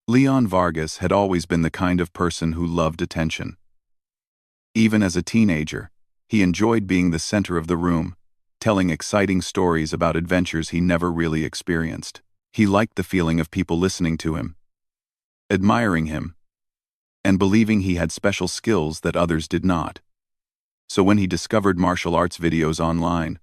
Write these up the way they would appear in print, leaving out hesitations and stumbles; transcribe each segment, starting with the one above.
Leon Vargas had always been the kind of person who loved attention. Even as a teenager, he enjoyed being the center of the room, telling exciting stories about adventures he never really experienced. He liked the feeling of people listening to him, admiring him, and believing he had special skills that others did not. So when he discovered martial arts videos online,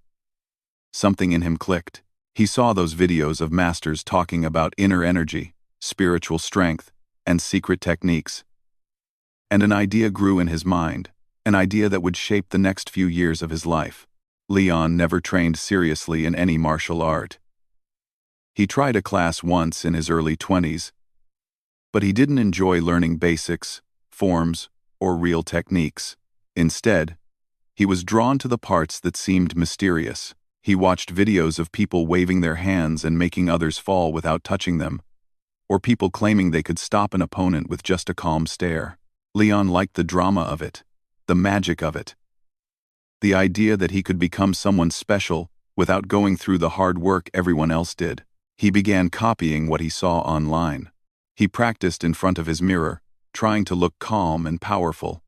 something in him clicked. He saw those videos of masters talking about inner energy, spiritual strength, and secret techniques. And an idea grew in his mind, an idea that would shape the next few years of his life. Leon never trained seriously in any martial art. He tried a class once in his early 20s, but he didn't enjoy learning basics, forms, or real techniques. Instead, he was drawn to the parts that seemed mysterious. He watched videos of people waving their hands and making others fall without touching them, or people claiming they could stop an opponent with just a calm stare. Leon liked the drama of it, the magic of it. The idea that he could become someone special without going through the hard work everyone else did. He began copying what he saw online. He practiced in front of his mirror, trying to look calm and powerful,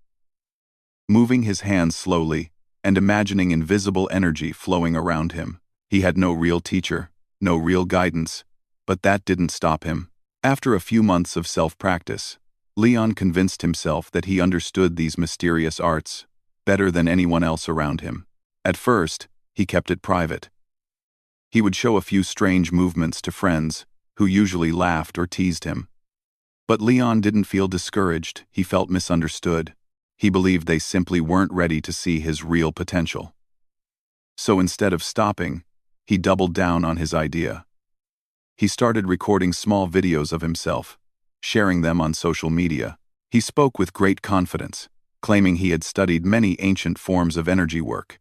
moving his hands slowly and imagining invisible energy flowing around him. He had no real teacher, no real guidance, but that didn't stop him. After a few months of self-practice, Leon convinced himself that he understood these mysterious arts better than anyone else around him. At first, he kept it private. He would show a few strange movements to friends, who usually laughed or teased him. But Leon didn't feel discouraged, he felt misunderstood. He believed they simply weren't ready to see his real potential. So instead of stopping, he doubled down on his idea. He started recording small videos of himself, sharing them on social media. He spoke with great confidence, claiming he had studied many ancient forms of energy work.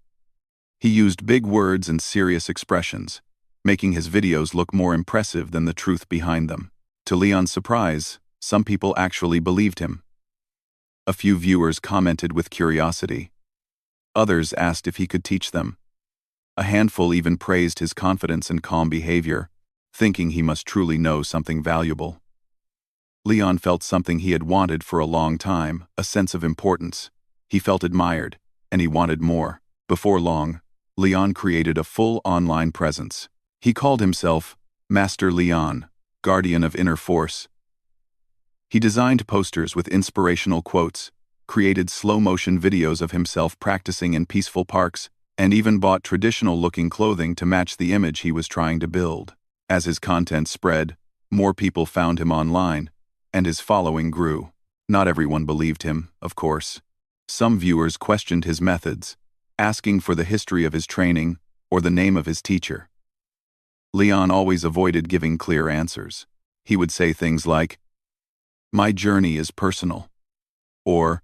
He used big words and serious expressions, making his videos look more impressive than the truth behind them. To Leon's surprise, some people actually believed him. A few viewers commented with curiosity. Others asked if he could teach them. A handful even praised his confidence and calm behavior, thinking he must truly know something valuable. Leon felt something he had wanted for a long time, a sense of importance. He felt admired, and he wanted more. Before long, Leon created a full online presence. He called himself Master Leon, Guardian of Inner Force. He designed posters with inspirational quotes, created slow-motion videos of himself practicing in peaceful parks, and even bought traditional-looking clothing to match the image he was trying to build. As his content spread, more people found him online, and his following grew. Not everyone believed him, of course. Some viewers questioned his methods, asking for the history of his training or the name of his teacher. Leon always avoided giving clear answers. He would say things like, "My journey is personal," or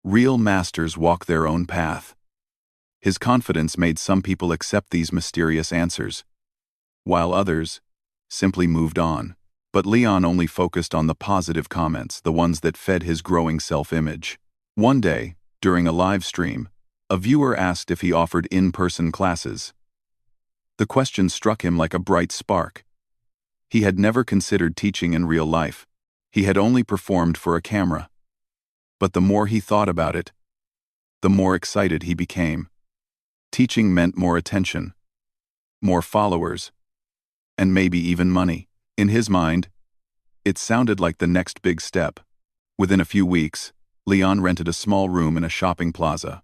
"Real masters walk their own path." His confidence made some people accept these mysterious answers, while others simply moved on. But Leon only focused on the positive comments, the ones that fed his growing self-image. One day, during a live stream, a viewer asked if he offered in-person classes. The question struck him like a bright spark. He had never considered teaching in real life. He had only performed for a camera. But the more he thought about it, the more excited he became. Teaching meant more attention, more followers, and maybe even money. In his mind, it sounded like the next big step. Within a few weeks, Leon rented a small room in a shopping plaza.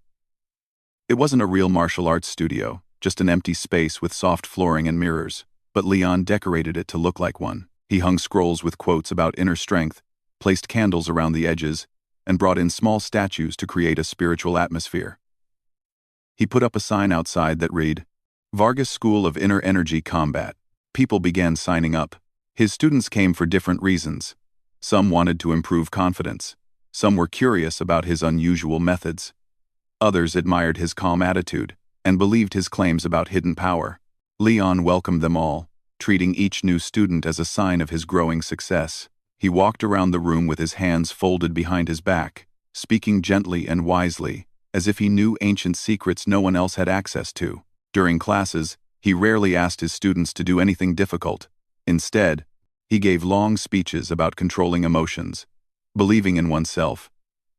It wasn't a real martial arts studio, just an empty space with soft flooring and mirrors, but Leon decorated it to look like one. He hung scrolls with quotes about inner strength, placed candles around the edges, and brought in small statues to create a spiritual atmosphere. He put up a sign outside that read, "Vargas School of Inner Energy Combat." People began signing up. His students came for different reasons. Some wanted to improve confidence. Some were curious about his unusual methods. Others admired his calm attitude and believed his claims about hidden power. Leon welcomed them all, treating each new student as a sign of his growing success. He walked around the room with his hands folded behind his back, speaking gently and wisely, as if he knew ancient secrets no one else had access to. During classes, he rarely asked his students to do anything difficult. Instead, He gave long speeches about controlling emotions, believing in oneself,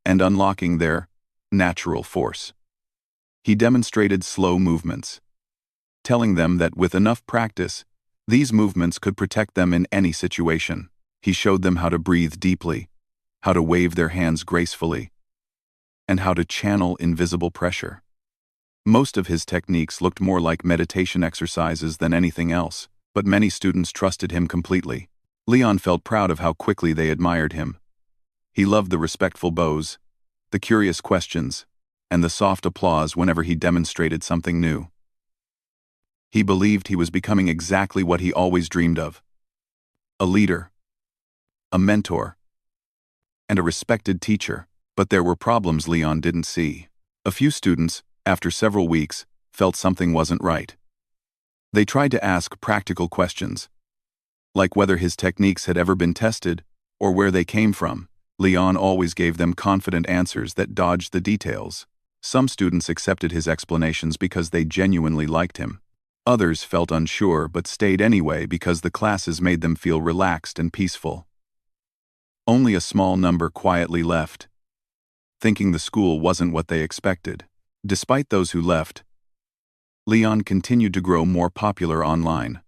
and unlocking their natural force. He demonstrated slow movements, telling them that with enough practice, these movements could protect them in any situation. He showed them how to breathe deeply, how to wave their hands gracefully, and how to channel invisible pressure. Most of his techniques looked more like meditation exercises than anything else, but many students trusted him completely. Leon felt proud of how quickly they admired him. He loved the respectful bows, the curious questions, and the soft applause whenever he demonstrated something new. He believed he was becoming exactly what he always dreamed of: a leader, a mentor, and a respected teacher. But there were problems Leon didn't see. A few students, after several weeks, felt something wasn't right. They tried to ask practical questions, like whether his techniques had ever been tested or where they came from. Leon always gave them confident answers that dodged the details. Some students accepted his explanations because they genuinely liked him. Others felt unsure but stayed anyway because the classes made them feel relaxed and peaceful. Only a small number quietly left, thinking the school wasn't what they expected. Despite those who left, Leon continued to grow more popular online.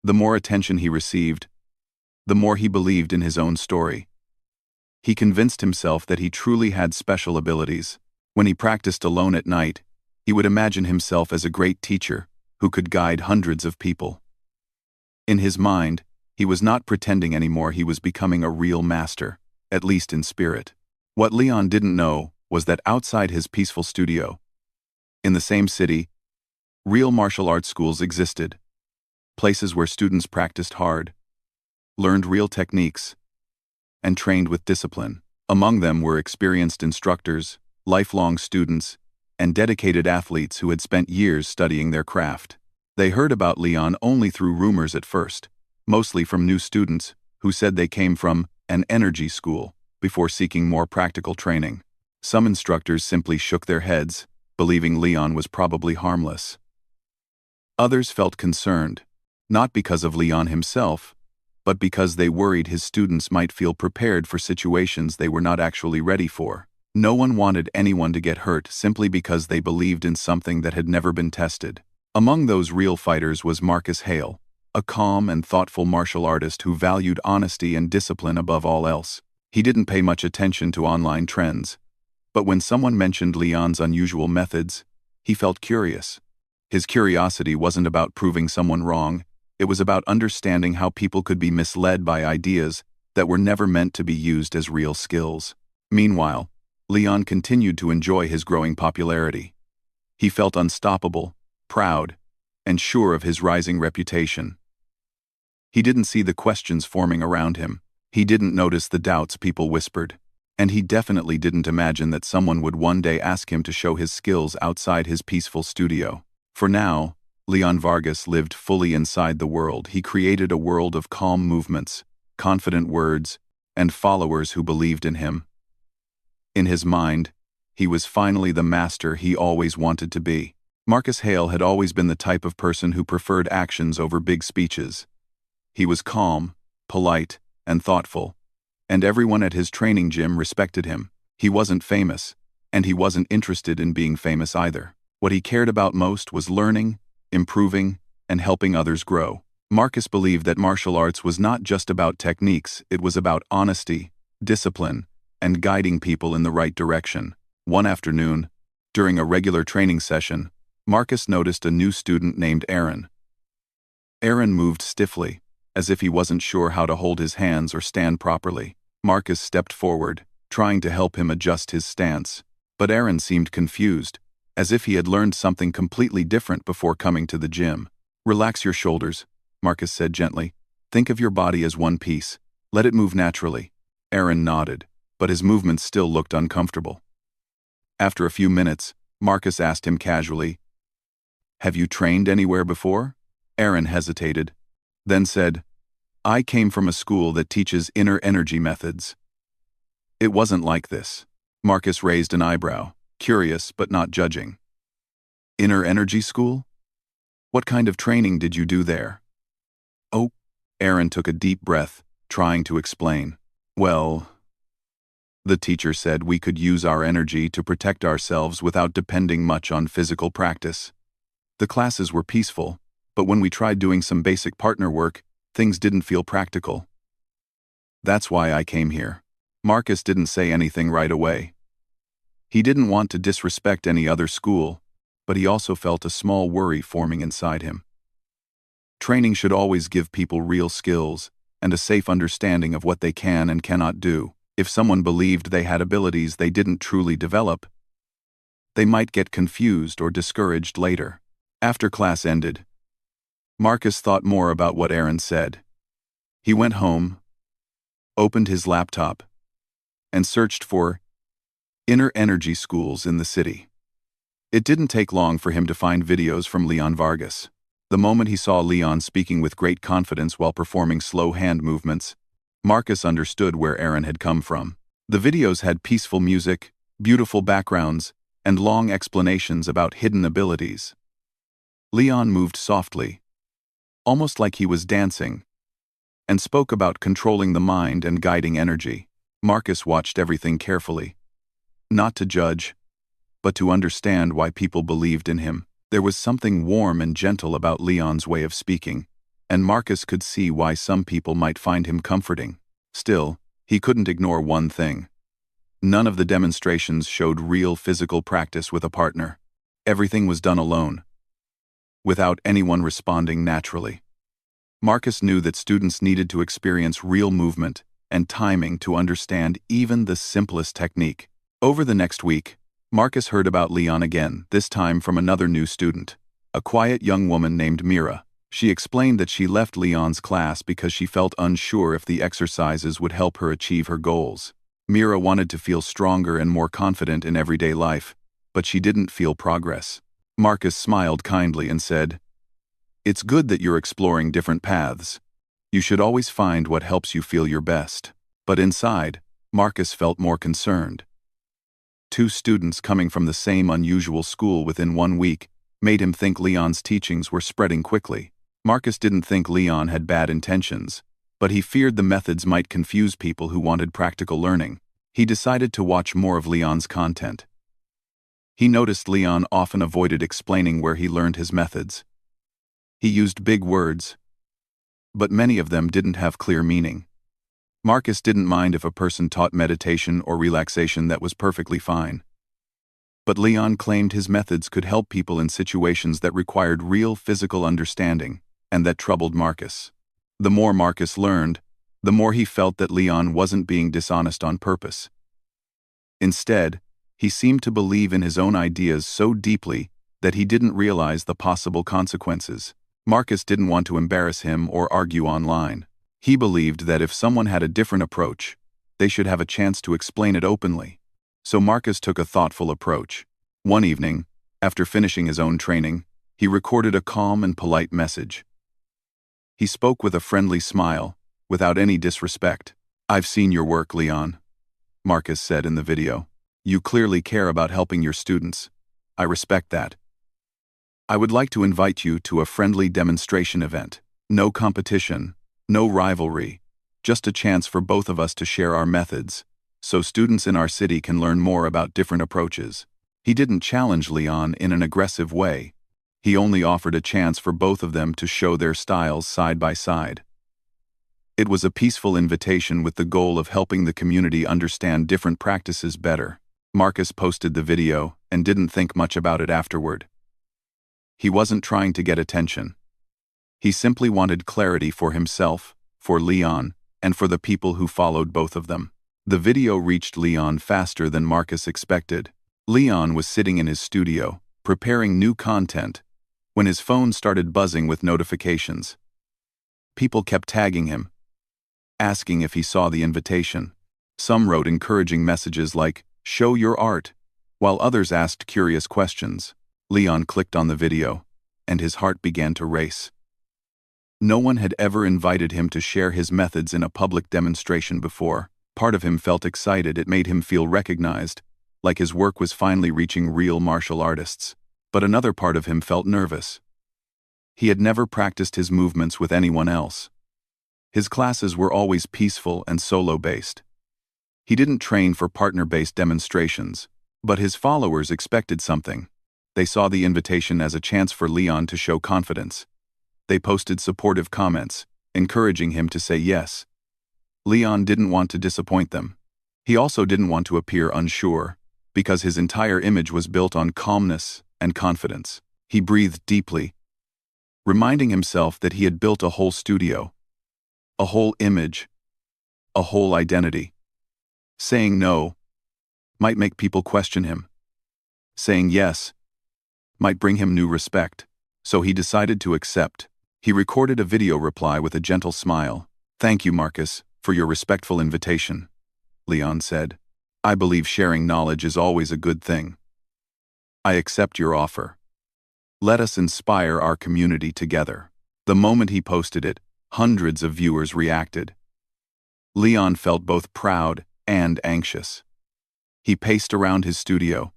The more attention he received, the more he believed in his own story. He convinced himself that he truly had special abilities. When he practiced alone at night, he would imagine himself as a great teacher who could guide hundreds of people. In his mind, he was not pretending anymore. He was becoming a real master, at least in spirit. What Leon didn't know was that outside his peaceful studio, in the same city, real martial arts schools existed. Places where students practiced hard, learned real techniques, and trained with discipline. Among them were experienced instructors, lifelong students, and dedicated athletes who had spent years studying their craft. They heard about Leon only through rumors at first, mostly from new students who said they came from an energy school before seeking more practical training. Some instructors simply shook their heads, believing Leon was probably harmless. Others felt concerned, not because of Leon himself, but because they worried his students might feel prepared for situations they were not actually ready for. No one wanted anyone to get hurt simply because they believed in something that had never been tested. Among those real fighters was Marcus Hale, a calm and thoughtful martial artist who valued honesty and discipline above all else. He didn't pay much attention to online trends, but when someone mentioned Leon's unusual methods, he felt curious. His curiosity wasn't about proving someone wrong, it was about understanding how people could be misled by ideas that were never meant to be used as real skills. Meanwhile, Leon continued to enjoy his growing popularity. He felt unstoppable, proud, and sure of his rising reputation. He didn't see the questions forming around him. He didn't notice the doubts people whispered. And he definitely didn't imagine that someone would one day ask him to show his skills outside his peaceful studio. For now, Leon Vargas lived fully inside the world. He created a world of calm movements, confident words, and followers who believed in him. In his mind, he was finally the master he always wanted to be. Marcus Hale had always been the type of person who preferred actions over big speeches. He was calm, polite, and thoughtful, and everyone at his training gym respected him. He wasn't famous, and he wasn't interested in being famous either. What he cared about most was learning, improving, and helping others grow. Marcus believed that martial arts was not just about techniques, it was about honesty, discipline, and guiding people in the right direction. One afternoon, during a regular training session, Marcus noticed a new student named Aaron. Aaron moved stiffly, as if he wasn't sure how to hold his hands or stand properly. Marcus stepped forward, trying to help him adjust his stance, but Aaron seemed confused, as if he had learned something completely different before coming to the gym. "Relax your shoulders," Marcus said gently. "Think of your body as one piece. Let it move naturally." Aaron nodded, but his movements still looked uncomfortable. After a few minutes, Marcus asked him casually, "Have you trained anywhere before?" Aaron hesitated, then said, "I came from a school that teaches inner energy methods." "It wasn't like this." Marcus raised an eyebrow, curious but not judging. "Inner energy school? What kind of training did you do there?" "Oh, Aaron took a deep breath, trying to explain. Well, the teacher said we could use our energy to protect ourselves without depending much on physical practice. The classes were peaceful, but when we tried doing some basic partner work, things didn't feel practical. That's why I came here. Marcus didn't say anything right away. He didn't want to disrespect any other school, but he also felt a small worry forming inside him. Training should always give people real skills and a safe understanding of what they can and cannot do. If someone believed they had abilities they didn't truly develop, they might get confused or discouraged later. After class ended, Marcus thought more about what Aaron said. He went home, opened his laptop, and searched for inner energy schools in the city. It didn't take long for him to find videos from Leon Vargas. The moment he saw Leon speaking with great confidence while performing slow hand movements, Marcus understood where Aaron had come from. The videos had peaceful music, beautiful backgrounds, and long explanations about hidden abilities. Leon moved softly, almost like he was dancing, and spoke about controlling the mind and guiding energy. Marcus watched everything carefully, not to judge, but to understand why people believed in him. There was something warm and gentle about Leon's way of speaking, and Marcus could see why some people might find him comforting. Still, he couldn't ignore one thing. None of the demonstrations showed real physical practice with a partner. Everything was done alone, without anyone responding naturally. Marcus knew that students needed to experience real movement and timing to understand even the simplest technique. Over the next week, Marcus heard about Leon again, this time from another new student, a quiet young woman named Mira. She explained that she left Leon's class because she felt unsure if the exercises would help her achieve her goals. Mira wanted to feel stronger and more confident in everyday life, but she didn't feel progress. Marcus smiled kindly and said, "It's good that you're exploring different paths. You should always find what helps you feel your best." But inside, Marcus felt more concerned. Two students coming from the same unusual school within 1 week made him think Leon's teachings were spreading quickly. Marcus didn't think Leon had bad intentions, but he feared the methods might confuse people who wanted practical learning. He decided to watch more of Leon's content. He noticed Leon often avoided explaining where he learned his methods. He used big words, but many of them didn't have clear meaning. Marcus didn't mind if a person taught meditation or relaxation, that was perfectly fine. But Leon claimed his methods could help people in situations that required real physical understanding, and that troubled Marcus. The more Marcus learned, the more he felt that Leon wasn't being dishonest on purpose. Instead, he seemed to believe in his own ideas so deeply that he didn't realize the possible consequences. Marcus didn't want to embarrass him or argue online. He believed that if someone had a different approach, they should have a chance to explain it openly. So Marcus took a thoughtful approach. One evening, after finishing his own training, he recorded a calm and polite message. He spoke with a friendly smile, without any disrespect. "I've seen your work, Leon," Marcus said in the video. "You clearly care about helping your students. I respect that. I would like to invite you to a friendly demonstration event. No competition, no rivalry, just a chance for both of us to share our methods, so students in our city can learn more about different approaches." He didn't challenge Leon in an aggressive way. He only offered a chance for both of them to show their styles side by side. It was a peaceful invitation with the goal of helping the community understand different practices better. Marcus posted the video and didn't think much about it afterward. He wasn't trying to get attention. He simply wanted clarity for himself, for Leon, and for the people who followed both of them. The video reached Leon faster than Marcus expected. Leon was sitting in his studio, preparing new content, when his phone started buzzing with notifications. People kept tagging him, asking if he saw the invitation. Some wrote encouraging messages like, "Show your art," while others asked curious questions. Leon clicked on the video, and his heart began to race. No one had ever invited him to share his methods in a public demonstration before. Part of him felt excited. It made him feel recognized, like his work was finally reaching real martial artists. But another part of him felt nervous. He had never practiced his movements with anyone else. His classes were always peaceful and solo-based. He didn't train for partner-based demonstrations, but his followers expected something. They saw the invitation as a chance for Leon to show confidence. They posted supportive comments, encouraging him to say yes. Leon didn't want to disappoint them. He also didn't want to appear unsure, because his entire image was built on calmness and confidence. He breathed deeply, reminding himself that he had built a whole studio, a whole image, a whole identity. Saying no might make people question him. Saying yes might bring him new respect, so he decided to accept. He recorded a video reply with a gentle smile. "Thank you, Marcus, for your respectful invitation," Leon said. "I believe sharing knowledge is always a good thing. I accept your offer. Let us inspire our community together." The moment he posted it, hundreds of viewers reacted. Leon felt both proud and anxious. He paced around his studio,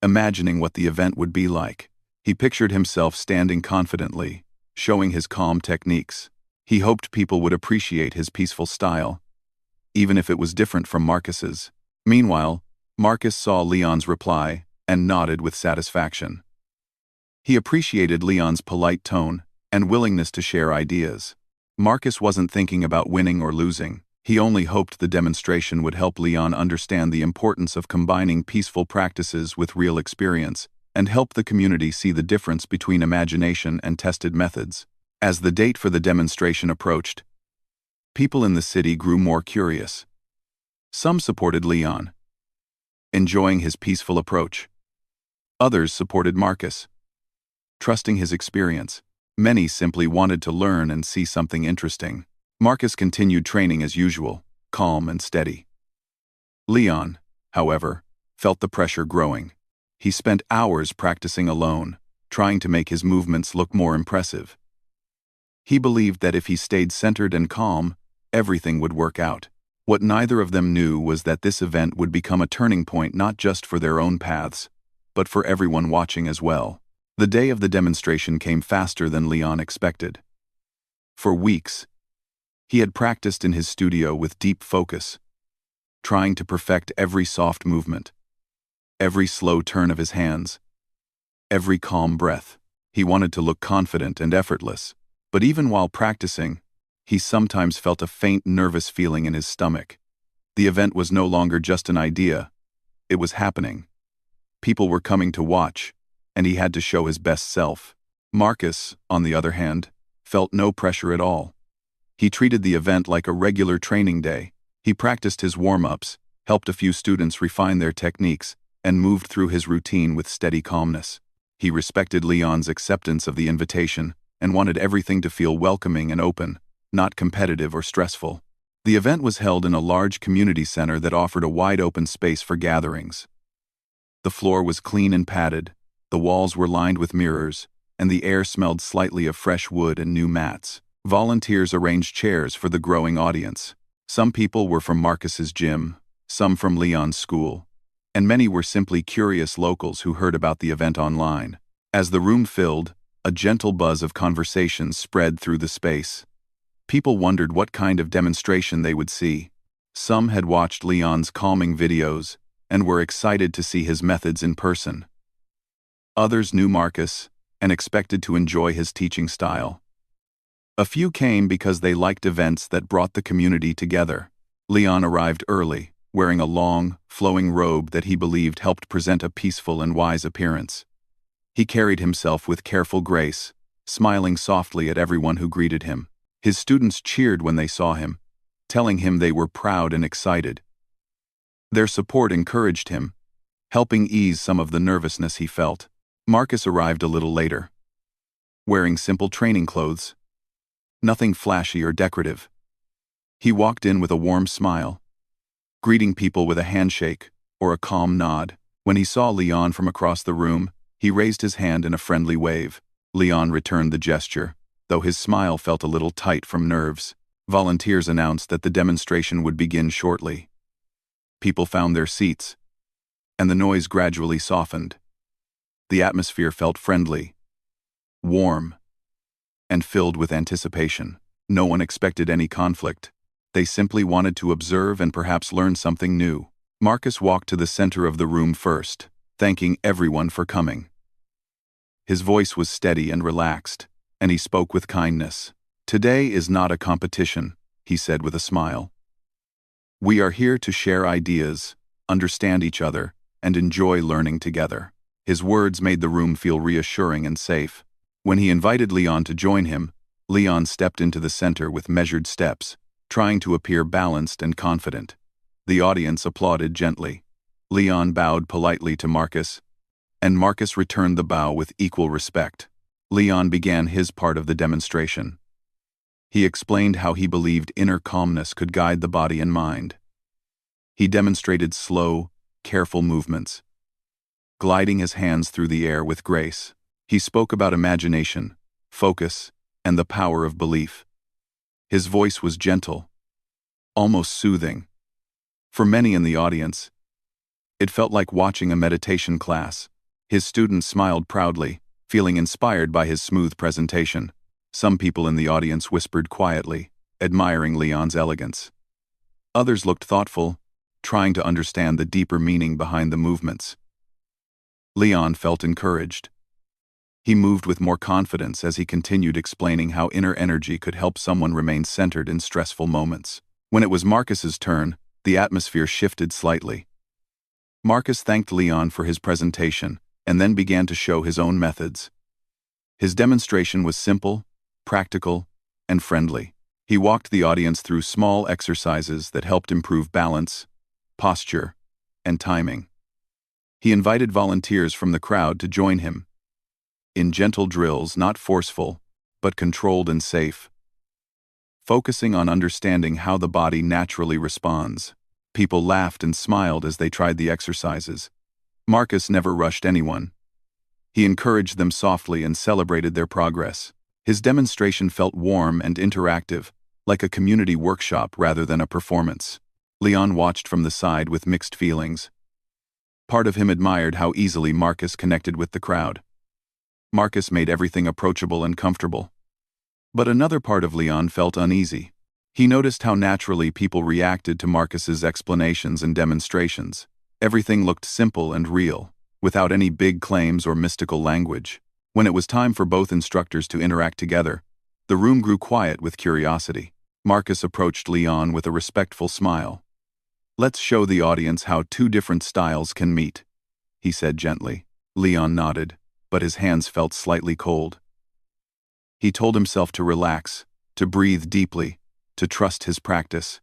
imagining what the event would be like. He pictured himself standing confidently, showing his calm techniques. He hoped people would appreciate his peaceful style, even if it was different from Marcus's. Meanwhile, Marcus saw Leon's reply and nodded with satisfaction. He appreciated Leon's polite tone and willingness to share ideas. Marcus wasn't thinking about winning or losing. He only hoped the demonstration would help Leon understand the importance of combining peaceful practices with real experience and help the community see the difference between imagination and tested methods. As the date for the demonstration approached, people in the city grew more curious. Some supported Leon, enjoying his peaceful approach. Others supported Marcus, trusting his experience. Many simply wanted to learn and see something interesting. Marcus continued training as usual, calm and steady. Leon, however, felt the pressure growing. He spent hours practicing alone, trying to make his movements look more impressive. He believed that if he stayed centered and calm, everything would work out. What neither of them knew was that this event would become a turning point not just for their own paths, but for everyone watching as well. The day of the demonstration came faster than Leon expected. For weeks, he had practiced in his studio with deep focus, trying to perfect every soft movement, every slow turn of his hands, every calm breath. He wanted to look confident and effortless, but even while practicing, he sometimes felt a faint nervous feeling in his stomach. The event was no longer just an idea, it was happening. People were coming to watch, and he had to show his best self. Marcus, on the other hand, felt no pressure at all. He treated the event like a regular training day. He practiced his warm-ups, helped a few students refine their techniques, and moved through his routine with steady calmness. He respected Leon's acceptance of the invitation and wanted everything to feel welcoming and open, not competitive or stressful. The event was held in a large community center that offered a wide-open space for gatherings. The floor was clean and padded, the walls were lined with mirrors, and the air smelled slightly of fresh wood and new mats. Volunteers arranged chairs for the growing audience. Some people were from Marcus's gym, some from Leon's school, and many were simply curious locals who heard about the event online. As the room filled, a gentle buzz of conversation spread through the space. People wondered what kind of demonstration they would see. Some had watched Leon's calming videos and were excited to see his methods in person. Others knew Marcus and expected to enjoy his teaching style. A few came because they liked events that brought the community together. Leon arrived early, wearing a long, flowing robe that he believed helped present a peaceful and wise appearance. He carried himself with careful grace, smiling softly at everyone who greeted him. His students cheered when they saw him, telling him they were proud and excited. Their support encouraged him, helping ease some of the nervousness he felt. Marcus arrived a little later, wearing simple training clothes, nothing flashy or decorative. He walked in with a warm smile, greeting people with a handshake or a calm nod. When he saw Leon from across the room, he raised his hand in a friendly wave. Leon returned the gesture, though his smile felt a little tight from nerves. Volunteers announced that the demonstration would begin shortly. People found their seats, and the noise gradually softened. The atmosphere felt friendly, warm, and filled with anticipation. No one expected any conflict. They simply wanted to observe and perhaps learn something new. Marcus walked to the center of the room first, thanking everyone for coming. His voice was steady and relaxed, and he spoke with kindness. "Today is not a competition," he said with a smile. "We are here to share ideas, understand each other, and enjoy learning together." His words made the room feel reassuring and safe. When he invited Leon to join him, Leon stepped into the center with measured steps, trying to appear balanced and confident. The audience applauded gently. Leon bowed politely to Marcus, and Marcus returned the bow with equal respect. Leon began his part of the demonstration. He explained how he believed inner calmness could guide the body and mind. He demonstrated slow, careful movements, gliding his hands through the air with grace. He spoke about imagination, focus, and the power of belief. His voice was gentle, almost soothing. For many in the audience, it felt like watching a meditation class. His students smiled proudly, feeling inspired by his smooth presentation. Some people in the audience whispered quietly, admiring Leon's elegance. Others looked thoughtful, trying to understand the deeper meaning behind the movements. Leon felt encouraged. He moved with more confidence as he continued explaining how inner energy could help someone remain centered in stressful moments. When it was Marcus's turn, the atmosphere shifted slightly. Marcus thanked Leon for his presentation and then began to show his own methods. His demonstration was simple, practical, and friendly. He walked the audience through small exercises that helped improve balance, posture, and timing. He invited volunteers from the crowd to join him in gentle drills, not forceful, but controlled and safe, focusing on understanding how the body naturally responds. People laughed and smiled as they tried the exercises. Marcus never rushed anyone. He encouraged them softly and celebrated their progress. His demonstration felt warm and interactive, like a community workshop rather than a performance. Leon watched from the side with mixed feelings. Part of him admired how easily Marcus connected with the crowd. Marcus made everything approachable and comfortable. But another part of Leon felt uneasy. He noticed how naturally people reacted to Marcus's explanations and demonstrations. Everything looked simple and real, without any big claims or mystical language. When it was time for both instructors to interact together, the room grew quiet with curiosity. Marcus approached Leon with a respectful smile. "Let's show the audience how two different styles can meet," he said gently. Leon nodded, but his hands felt slightly cold. He told himself to relax, to breathe deeply, to trust his practice.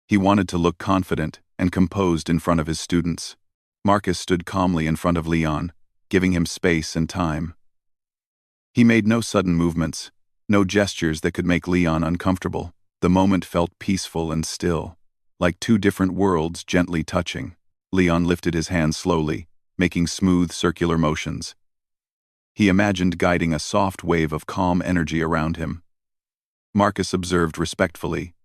He wanted to look confident and composed in front of his students. Marcus stood calmly in front of Leon, giving him space and time. He made no sudden movements, no gestures that could make Leon uncomfortable. The moment felt peaceful and still, like two different worlds gently touching. Leon lifted his hands slowly, making smooth circular motions. He imagined guiding a soft wave of calm energy around him. Marcus observed respectfully,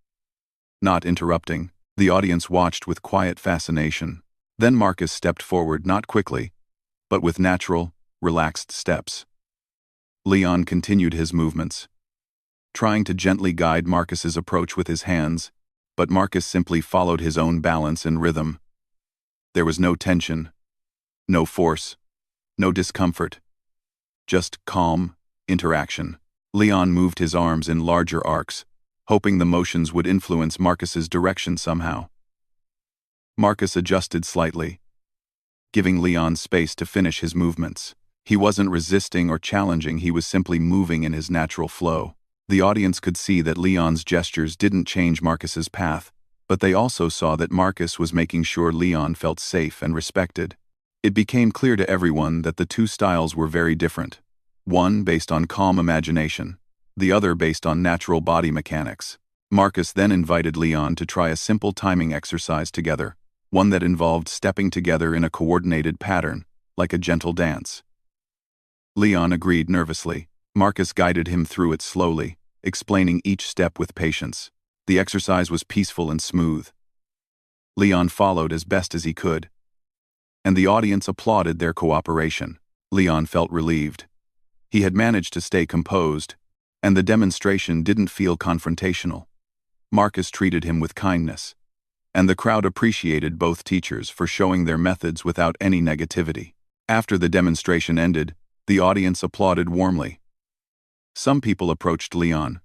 not interrupting. The audience watched with quiet fascination. Then Marcus stepped forward, not quickly, but with natural, relaxed steps. Leon continued his movements, trying to gently guide Marcus's approach with his hands, but Marcus simply followed his own balance and rhythm. There was no tension, no force, no discomfort, just calm interaction. Leon moved his arms in larger arcs, hoping the motions would influence Marcus's direction somehow. Marcus adjusted slightly, giving Leon space to finish his movements. He wasn't resisting or challenging, he was simply moving in his natural flow. The audience could see that Leon's gestures didn't change Marcus's path, but they also saw that Marcus was making sure Leon felt safe and respected. It became clear to everyone that the two styles were very different. One based on calm imagination, the other based on natural body mechanics. Marcus then invited Leon to try a simple timing exercise together, one that involved stepping together in a coordinated pattern, like a gentle dance. Leon agreed nervously. Marcus guided him through it slowly, explaining each step with patience. The exercise was peaceful and smooth. Leon followed as best as he could, and the audience applauded their cooperation. Leon felt relieved. He had managed to stay composed, And the demonstration didn't feel confrontational. Marcus treated him with kindness. And the crowd appreciated both teachers for showing their methods without any negativity. After the demonstration ended, the audience applauded warmly. Some people approached Leon,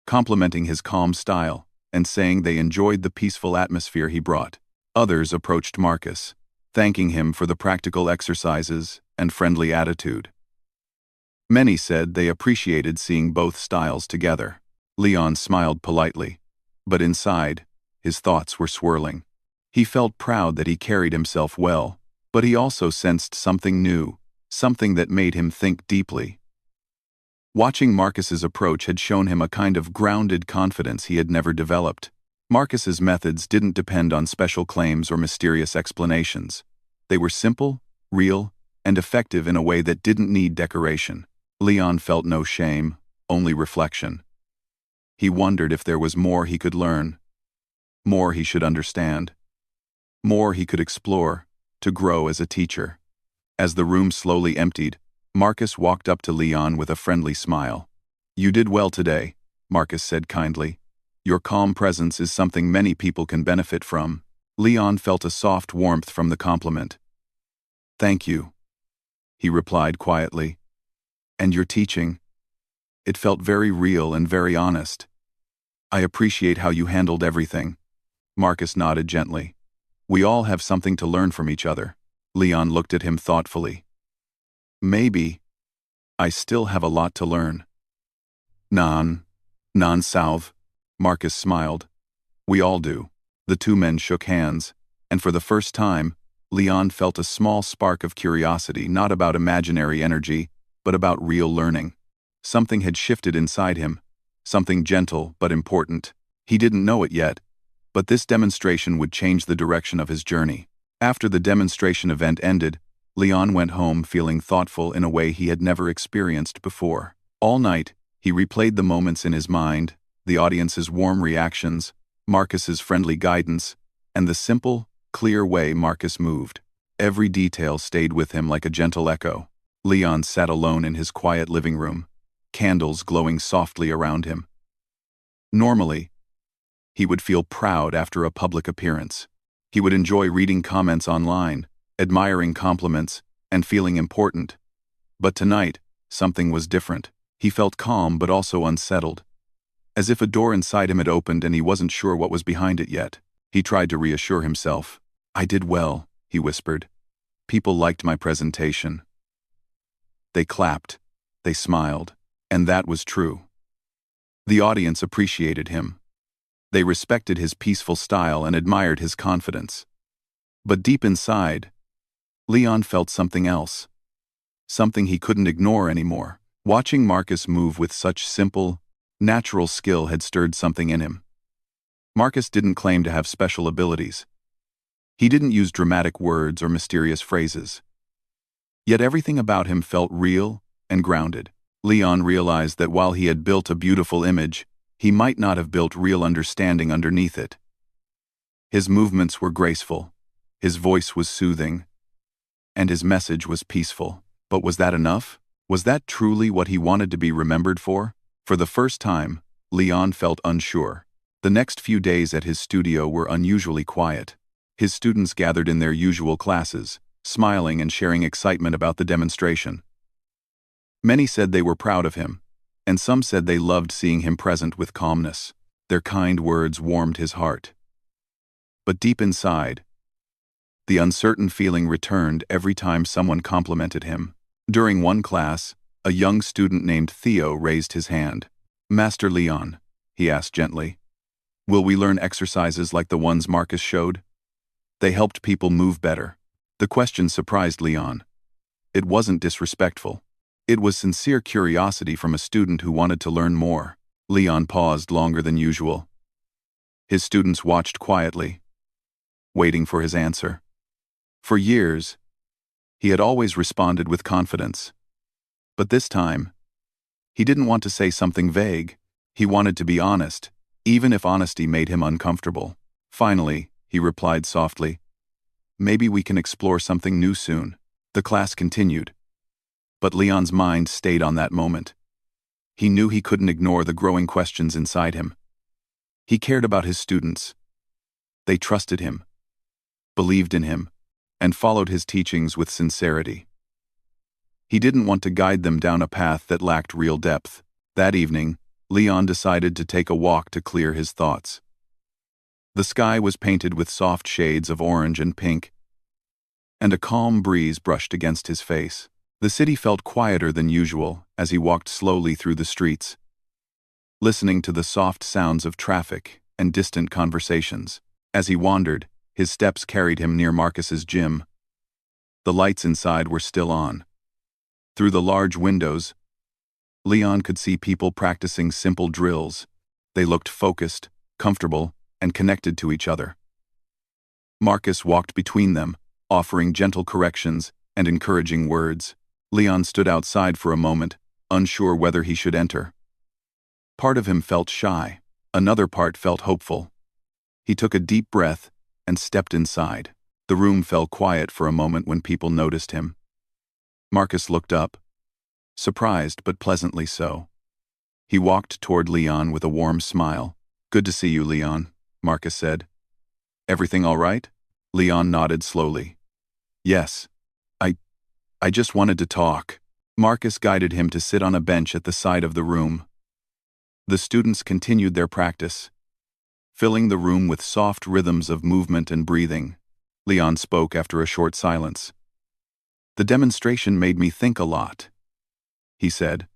complimenting his calm style and saying they enjoyed the peaceful atmosphere he brought. Others approached Marcus, thanking him for the practical exercises and friendly attitude. Many said they appreciated seeing both styles together. Leon smiled politely, but inside, his thoughts were swirling. He felt proud that he carried himself well, but he also sensed something new, something that made him think deeply. Watching Marcus's approach had shown him a kind of grounded confidence he had never developed. Marcus's methods didn't depend on special claims or mysterious explanations. They were simple, real, and effective in a way that didn't need decoration. Leon felt no shame, only reflection. He wondered if there was more he could learn, more he should understand, more he could explore to grow as a teacher. As the room slowly emptied, Marcus walked up to Leon with a friendly smile. "You did well today," Marcus said kindly. "Your calm presence is something many people can benefit from." Leon felt a soft warmth from the compliment. "Thank you," he replied quietly. "And your teaching? It felt very real and very honest. I appreciate how you handled everything." Marcus nodded gently. "We all have something to learn from each other." Leon looked at him thoughtfully. "Maybe. I still have a lot to learn." Non-South, Marcus smiled. "We all do." The two men shook hands, and for the first time, Leon felt a small spark of curiosity, not about imaginary energy, but about real learning. Something had shifted inside him, something gentle but important. He didn't know it yet, but this demonstration would change the direction of his journey. After the demonstration event ended, Leon went home feeling thoughtful in a way he had never experienced before. All night, he replayed the moments in his mind, the audience's warm reactions, Marcus's friendly guidance, and the simple, clear way Marcus moved. Every detail stayed with him like a gentle echo. Leon sat alone in his quiet living room, candles glowing softly around him. Normally, he would feel proud after a public appearance. He would enjoy reading comments online, admiring compliments, and feeling important. But tonight, something was different. He felt calm but also unsettled, as if a door inside him had opened and he wasn't sure what was behind it yet. He tried to reassure himself. "I did well," he whispered. "People liked my presentation. They clapped, they smiled, and that was true." The audience appreciated him. They respected his peaceful style and admired his confidence. But deep inside, Leon felt something else. Something he couldn't ignore anymore. Watching Marcus move with such simple, natural skill had stirred something in him. Marcus didn't claim to have special abilities. He didn't use dramatic words or mysterious phrases. Yet everything about him felt real and grounded. Leon realized that while he had built a beautiful image, he might not have built real understanding underneath it. His movements were graceful, his voice was soothing, and his message was peaceful. But was that enough? Was that truly what he wanted to be remembered for? For the first time, Leon felt unsure. The next few days at his studio were unusually quiet. His students gathered in their usual classes, smiling and sharing excitement about the demonstration. Many said they were proud of him, and some said they loved seeing him present with calmness. Their kind words warmed his heart. But deep inside, the uncertain feeling returned every time someone complimented him. During one class, a young student named Theo raised his hand. "Master Leon," he asked gently, "will we learn exercises like the ones Marcus showed? They helped people move better." The question surprised Leon. It wasn't disrespectful. It was sincere curiosity from a student who wanted to learn more. Leon paused longer than usual. His students watched quietly, waiting for his answer. For years, he had always responded with confidence. But this time, he didn't want to say something vague. He wanted to be honest, even if honesty made him uncomfortable. Finally, he replied softly, "Maybe we can explore something new soon." The class continued, but Leon's mind stayed on that moment. He knew he couldn't ignore the growing questions inside him. He cared about his students. They trusted him, believed in him, and followed his teachings with sincerity. He didn't want to guide them down a path that lacked real depth. That evening, Leon decided to take a walk to clear his thoughts. The sky was painted with soft shades of orange and pink, and a calm breeze brushed against his face. The city felt quieter than usual as he walked slowly through the streets, listening to the soft sounds of traffic and distant conversations. As he wandered, his steps carried him near Marcus's gym. The lights inside were still on. Through the large windows, Leon could see people practicing simple drills. They looked focused, comfortable, and connected to each other. Marcus walked between them, offering gentle corrections and encouraging words. Leon stood outside for a moment, unsure whether he should enter. Part of him felt shy, another part felt hopeful. He took a deep breath and stepped inside. The room fell quiet for a moment when people noticed him. Marcus looked up, surprised but pleasantly so. He walked toward Leon with a warm smile. "Good to see you, Leon," Marcus said. "Everything all right?" Leon nodded slowly. "Yes. I just wanted to talk." Marcus guided him to sit on a bench at the side of the room. The students continued their practice, filling the room with soft rhythms of movement and breathing. Leon spoke after a short silence. "The demonstration made me think a lot," he said.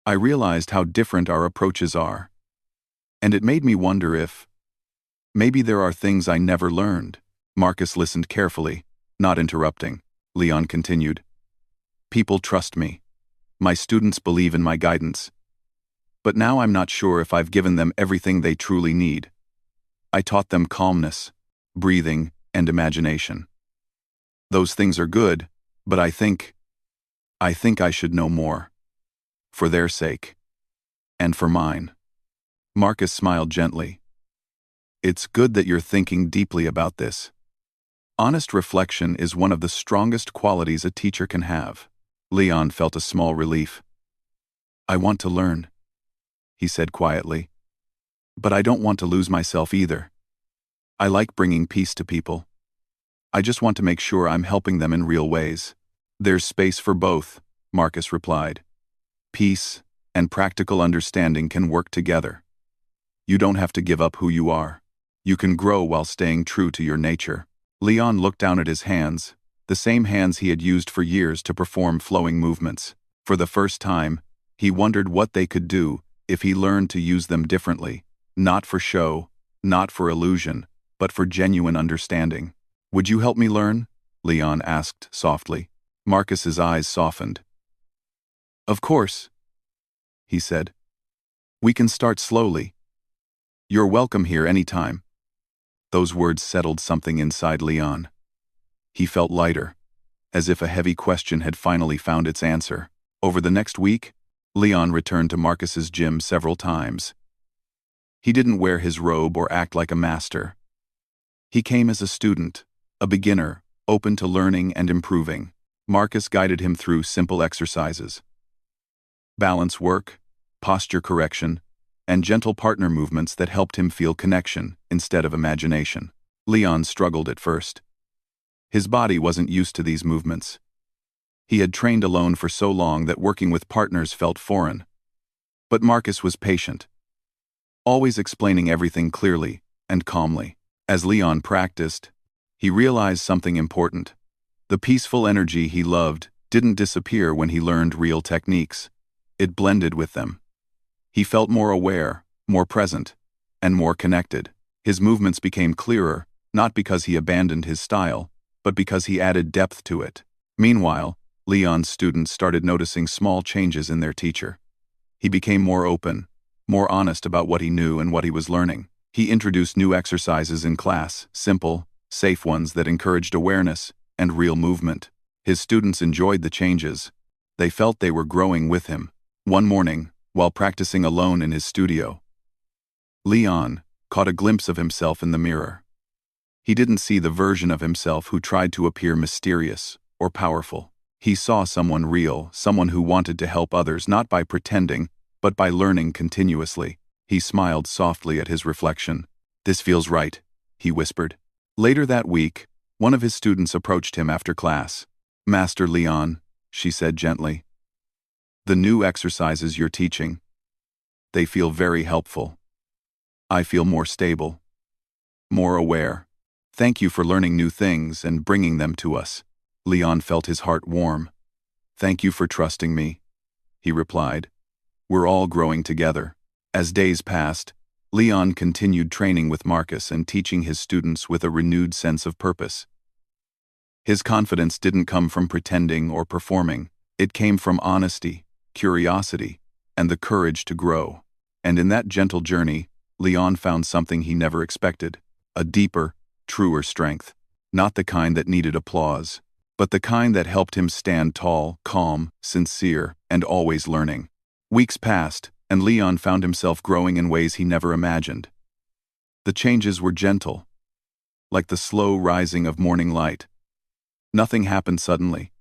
"I realized how different our approaches are. And it made me wonder if maybe there are things I never learned." Marcus listened carefully, not interrupting. Leon continued. "People trust me. My students believe in my guidance. But now I'm not sure if I've given them everything they truly need. I taught them calmness, breathing, and imagination. Those things are good, but I think I should know more. For their sake. And for mine." Marcus smiled gently. "It's good that you're thinking deeply about this. Honest reflection is one of the strongest qualities a teacher can have." Leon felt a small relief. "I want to learn," he said quietly. "But I don't want to lose myself either. I like bringing peace to people. I just want to make sure I'm helping them in real ways." "There's space for both," Marcus replied. "Peace and practical understanding can work together. You don't have to give up who you are. You can grow while staying true to your nature." Leon looked down at his hands, the same hands he had used for years to perform flowing movements. For the first time, he wondered what they could do if he learned to use them differently, not for show, not for illusion, but for genuine understanding. "Would you help me learn?" Leon asked softly. Marcus's eyes softened. "Of course," he said. "We can start slowly. You're welcome here anytime." Those words settled something inside Leon. He felt lighter, as if a heavy question had finally found its answer. Over the next week, Leon returned to Marcus's gym several times. He didn't wear his robe or act like a master. He came as a student, a beginner, open to learning and improving. Marcus guided him through simple exercises. Balance work, posture correction, and gentle partner movements that helped him feel connection instead of imagination. Leon struggled at first. His body wasn't used to these movements. He had trained alone for so long that working with partners felt foreign. But Marcus was patient, always explaining everything clearly and calmly. As Leon practiced, he realized something important. The peaceful energy he loved didn't disappear when he learned real techniques. It blended with them. He felt more aware, more present, and more connected. His movements became clearer, not because he abandoned his style, but because he added depth to it. Meanwhile, Leon's students started noticing small changes in their teacher. He became more open, more honest about what he knew and what he was learning. He introduced new exercises in class, simple, safe ones that encouraged awareness and real movement. His students enjoyed the changes. They felt they were growing with him. One morning, while practicing alone in his studio, Leon caught a glimpse of himself in the mirror. He didn't see the version of himself who tried to appear mysterious or powerful. He saw someone real, someone who wanted to help others not by pretending, but by learning continuously. He smiled softly at his reflection. "This feels right," he whispered. Later that week, one of his students approached him after class. "Master Leon," she said gently, "the new exercises you're teaching, they feel very helpful. I feel more stable, more aware. Thank you for learning new things and bringing them to us." Leon felt his heart warm. "Thank you for trusting me," he replied. "We're all growing together." As days passed, Leon continued training with Marcus and teaching his students with a renewed sense of purpose. His confidence didn't come from pretending or performing. It came from honesty, curiosity, and the courage to grow. And in that gentle journey, Leon found something he never expected: a deeper, truer strength. Not the kind that needed applause, but the kind that helped him stand tall, calm, sincere, and always learning. Weeks passed, and Leon found himself growing in ways he never imagined. The changes were gentle, like the slow rising of morning light. Nothing happened suddenly,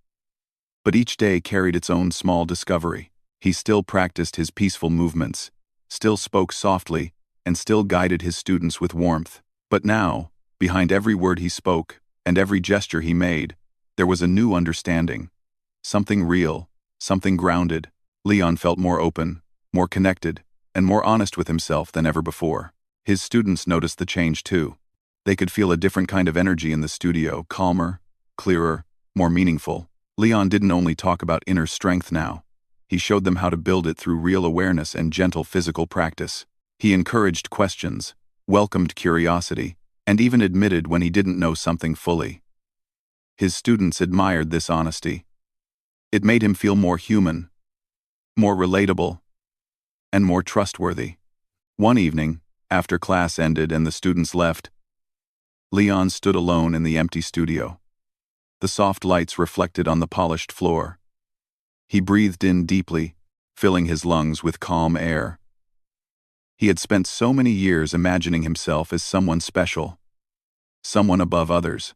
but each day carried its own small discovery. He still practiced his peaceful movements, still spoke softly, and still guided his students with warmth. But now, behind every word he spoke, and every gesture he made, there was a new understanding. Something real, something grounded. Leon felt more open, more connected, and more honest with himself than ever before. His students noticed the change too. They could feel a different kind of energy in the studio, calmer, clearer, more meaningful. Leon didn't only talk about inner strength now. He showed them how to build it through real awareness and gentle physical practice. He encouraged questions, welcomed curiosity, and even admitted when he didn't know something fully. His students admired this honesty. It made him feel more human, more relatable, and more trustworthy. One evening, after class ended and the students left, Leon stood alone in the empty studio. The soft lights reflected on the polished floor. He breathed in deeply, filling his lungs with calm air. He had spent so many years imagining himself as someone special, someone above others.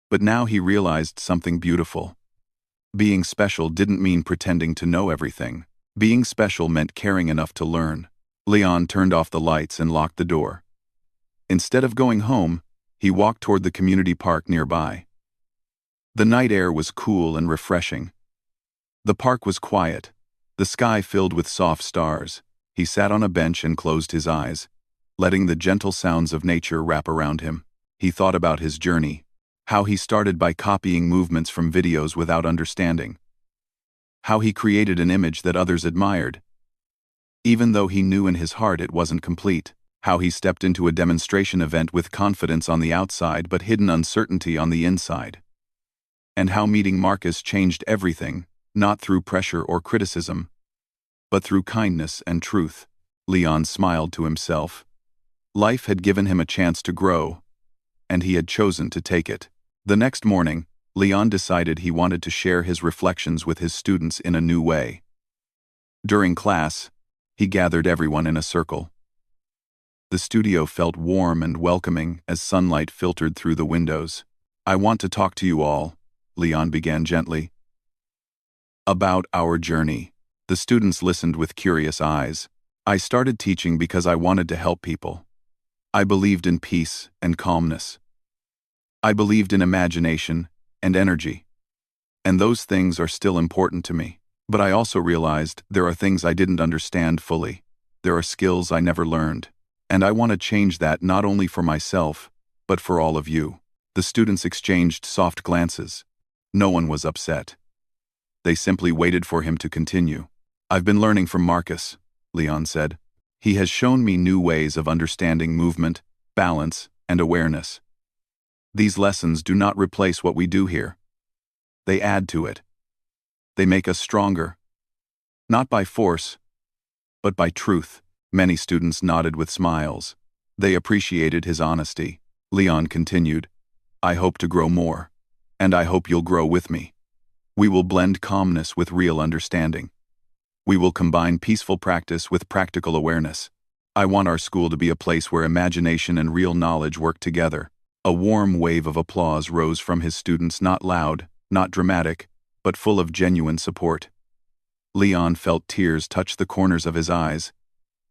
But now he realized something beautiful. Being special didn't mean pretending to know everything. Being special meant caring enough to learn. Leon turned off the lights and locked the door. Instead of going home, he walked toward the community park nearby. The night air was cool and refreshing. The park was quiet, the sky filled with soft stars. He sat on a bench and closed his eyes, letting the gentle sounds of nature wrap around him. He thought about his journey, how he started by copying movements from videos without understanding, how he created an image that others admired, even though he knew in his heart it wasn't complete, how he stepped into a demonstration event with confidence on the outside but hidden uncertainty on the inside, and how meeting Marcus changed everything, not through pressure or criticism, but through kindness and truth. Leon smiled to himself. Life had given him a chance to grow, and he had chosen to take it. The next morning, Leon decided he wanted to share his reflections with his students in a new way. During class, he gathered everyone in a circle. The studio felt warm and welcoming as sunlight filtered through the windows. "I want to talk to you all," Leon began gently, "about our journey." The students listened with curious eyes. "I started teaching because I wanted to help people. I believed in peace and calmness. I believed in imagination and energy. And those things are still important to me. But I also realized there are things I didn't understand fully. There are skills I never learned. And I want to change that not only for myself, but for all of you." The students exchanged soft glances. No one was upset. They simply waited for him to continue. "I've been learning from Marcus," Leon said. "He has shown me new ways of understanding movement, balance, and awareness. These lessons do not replace what we do here. They add to it. They make us stronger. Not by force, but by truth." Many students nodded with smiles. They appreciated his honesty. Leon continued, "I hope to grow more, and I hope you'll grow with me. We will blend calmness with real understanding. We will combine peaceful practice with practical awareness. I want our school to be a place where imagination and real knowledge work together." A warm wave of applause rose from his students, not loud, not dramatic, but full of genuine support. Leon felt tears touch the corners of his eyes,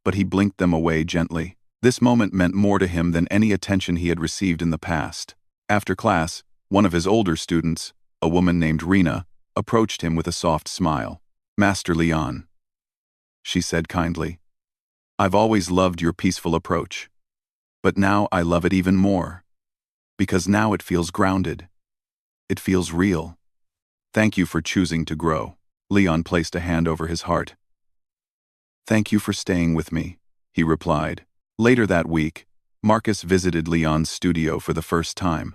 but he blinked them away gently. This moment meant more to him than any attention he had received in the past. After class, one of his older students, a woman named Rena, approached him with a soft smile. "Master Leon," she said kindly, "I've always loved your peaceful approach. But now I love it even more. Because now it feels grounded. It feels real. Thank you for choosing to grow." Leon placed a hand over his heart. "Thank you for staying with me," he replied. Later that week, Marcus visited Leon's studio for the first time.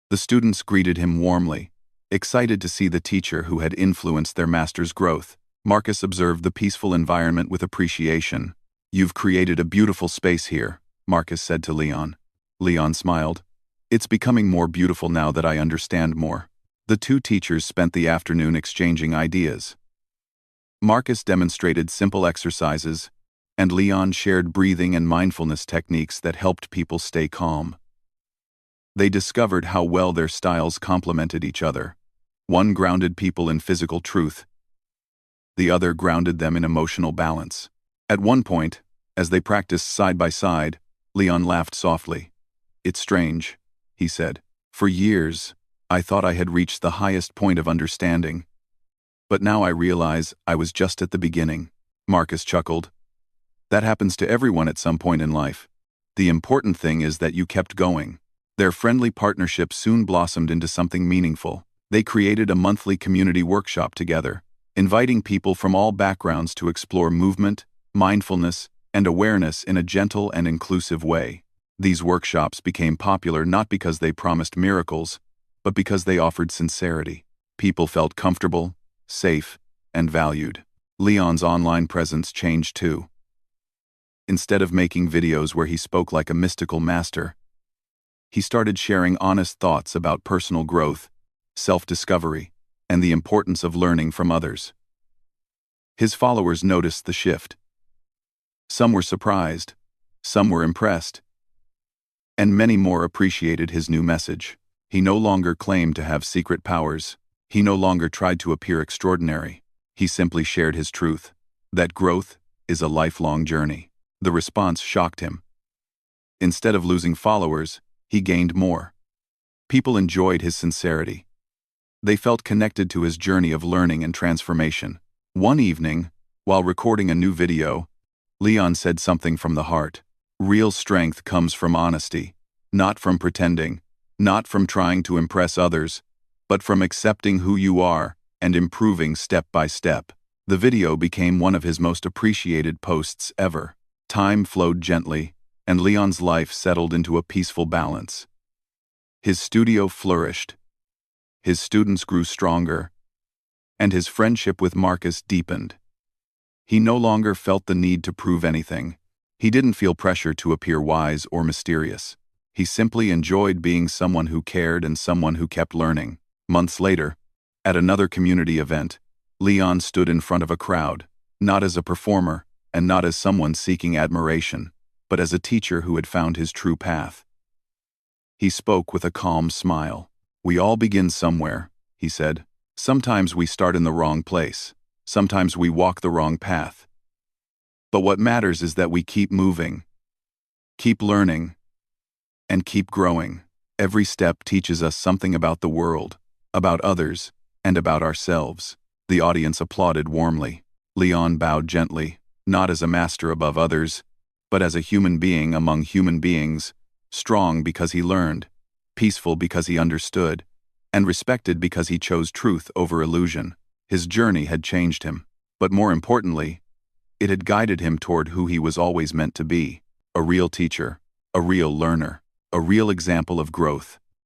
The students greeted him warmly, excited to see the teacher who had influenced their master's growth. Marcus observed the peaceful environment with appreciation. "You've created a beautiful space here," Marcus said to Leon. Leon smiled. "It's becoming more beautiful now that I understand more." The two teachers spent the afternoon exchanging ideas. Marcus demonstrated simple exercises, and Leon shared breathing and mindfulness techniques that helped people stay calm. They discovered how well their styles complemented each other. One grounded people in physical truth. The other grounded them in emotional balance. At one point, as they practiced side by side, Leon laughed softly. "It's strange," he said. "For years, I thought I had reached the highest point of understanding. But now I realize I was just at the beginning." Marcus chuckled. "That happens to everyone at some point in life. The important thing is that you kept going." Their friendly partnership soon blossomed into something meaningful. They created a monthly community workshop together, inviting people from all backgrounds to explore movement, mindfulness, and awareness in a gentle and inclusive way. These workshops became popular not because they promised miracles, but because they offered sincerity. People felt comfortable, safe, and valued. Leon's online presence changed too. Instead of making videos where he spoke like a mystical master, he started sharing honest thoughts about personal growth, self-discovery, and the importance of learning from others. His followers noticed the shift. Some were surprised, some were impressed, and many more appreciated his new message. He no longer claimed to have secret powers. He no longer tried to appear extraordinary. He simply shared his truth, that growth is a lifelong journey. The response shocked him. Instead of losing followers, he gained more. People enjoyed his sincerity. They felt connected to his journey of learning and transformation. One evening, while recording a new video, Leon said something from the heart. "Real strength comes from honesty, not from pretending, not from trying to impress others, but from accepting who you are and improving step by step." The video became one of his most appreciated posts ever. Time flowed gently, and Leon's life settled into a peaceful balance. His studio flourished, his students grew stronger, and his friendship with Marcus deepened. He no longer felt the need to prove anything. He didn't feel pressure to appear wise or mysterious. He simply enjoyed being someone who cared and someone who kept learning. Months later, at another community event, Leon stood in front of a crowd, not as a performer and not as someone seeking admiration, but as a teacher who had found his true path. He spoke with a calm smile. "We all begin somewhere," he said. "Sometimes we start in the wrong place. Sometimes we walk the wrong path. But what matters is that we keep moving, keep learning, and keep growing. Every step teaches us something about the world, about others, and about ourselves." The audience applauded warmly. Leon bowed gently, not as a master above others, but as a human being among human beings, strong because he learned, peaceful because he understood, and respected because he chose truth over illusion. His journey had changed him, but more importantly, it had guided him toward who he was always meant to be: a real teacher, a real learner, a real example of growth.